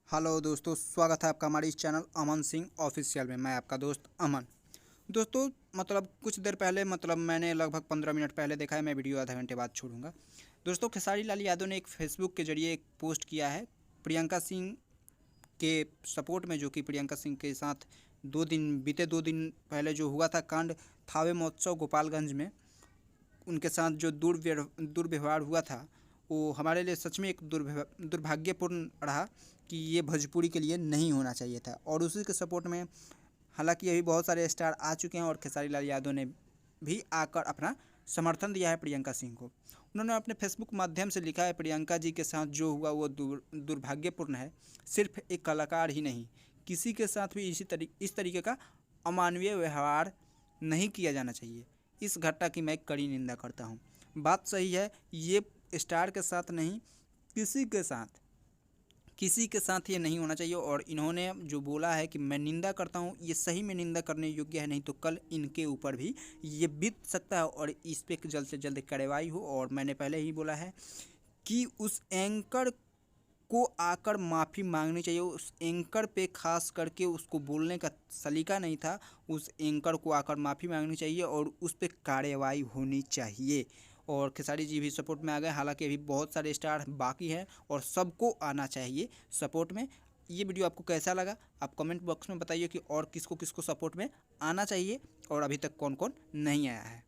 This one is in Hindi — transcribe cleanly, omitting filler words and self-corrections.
हेलो दोस्तों, स्वागत है आपका हमारे इस चैनल अमन सिंह ऑफिशियल में। मैं आपका दोस्त अमन। दोस्तों कुछ देर पहले मैंने लगभग 15 मिनट पहले देखा है। मैं वीडियो आधा घंटे बाद छोड़ूंगा। दोस्तों, खेसारी लाल यादव ने एक फेसबुक के जरिए एक पोस्ट किया है प्रियंका सिंह के सपोर्ट में, जो कि प्रियंका सिंह के साथ बीते 2 दिन पहले जो हुआ था कांड, थावे महोत्सव गोपालगंज में उनके साथ जो दुर्व्यवहार हुआ था, वो हमारे लिए सच में एक दुर्भाग्यपूर्ण रहा कि ये भोजपुरी के लिए नहीं होना चाहिए था। और उसी के सपोर्ट में हालांकि अभी बहुत सारे स्टार आ चुके हैं और खेसारी लाल यादव ने भी आकर अपना समर्थन दिया है प्रियंका सिंह को। उन्होंने अपने फेसबुक माध्यम से लिखा है, प्रियंका जी के साथ जो हुआ वो दुर्भाग्यपूर्ण है। सिर्फ एक कलाकार ही नहीं, किसी के साथ भी इस तरीके का अमानवीय व्यवहार नहीं किया जाना चाहिए। इस घटना की मैं कड़ी निंदा करता हूँ। बात सही है, ये स्टार के साथ नहीं, किसी के साथ ये नहीं होना चाहिए। और इन्होंने जो बोला है कि मैं निंदा करता हूँ, ये सही में निंदा करने योग्य है। नहीं तो कल इनके ऊपर भी ये बीत सकता है और इस पर जल्द से जल्द कार्रवाई हो। और मैंने पहले ही बोला है कि उस एंकर को आकर माफ़ी मांगनी चाहिए। उस एंकर पे खास करके उसको बोलने का सलीका नहीं था। उस एंकर को आकर माफ़ी मांगनी चाहिए और उस पर कार्रवाई होनी चाहिए। और खेसारी जी भी सपोर्ट में आ गए। हालांकि अभी बहुत सारे स्टार बाकी हैं और सबको आना चाहिए सपोर्ट में। ये वीडियो आपको कैसा लगा, आप कमेंट बॉक्स में बताइए कि और किसको किसको सपोर्ट में आना चाहिए और अभी तक कौन कौन नहीं आया है।